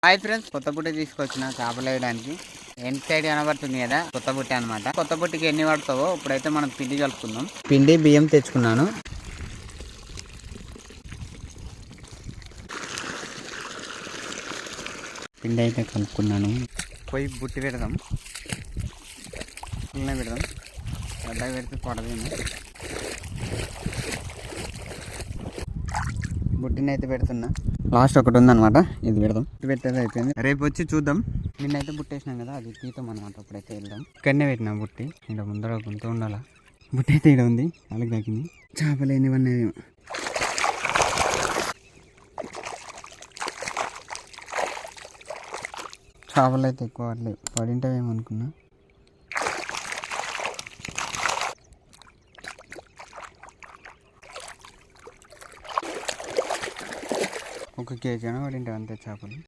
Hi friends, కొత్త బుట్ట తీసుకొచ్చిన చేపలు వేయడానికి. ఎండ్ సైడ్ కనబడుతుంది కదా, కొత్త బుట్ట అనమాట. కొత్త బుట్టికి ఎన్ని పడతావో ఇప్పుడైతే మనం పిండి కలుపుకుందాం. పిండి బియ్యం తెచ్చుకున్నాను. పిండి అయితే కలుపుకున్నాను. పోయి బుట్టి పెడదాం, పుల్లనే పెడదాం. గడ్డ పెడితే పడదేమో. బుట్టిని అయితే పెడుతున్నా. లాస్ట్ ఒకటి ఉందన్నమాట, ఇది పెడదాం. పెట్టేది అయిపోయింది, రేపు వచ్చి చూద్దాం. నిన్నైతే బుట్టేసినాం కదా, అది తీతాం అనమాట. అప్పుడైతే వెళ్దాం. ఇక్కడనే పెట్టినా బుట్టి, ఇక్కడ ముందర గుంత ఉండాలా. బుట్టి అయితే ఇక్కడ ఉంది, అలాగే దాకింది. చేపలు ఎన్నివన్నీ చేపలు అయితే ఎక్కువ పడలేవు. పడింటావేమనుకున్నా. ఒక కేజీ పడింటాయి అంతే చేపలు.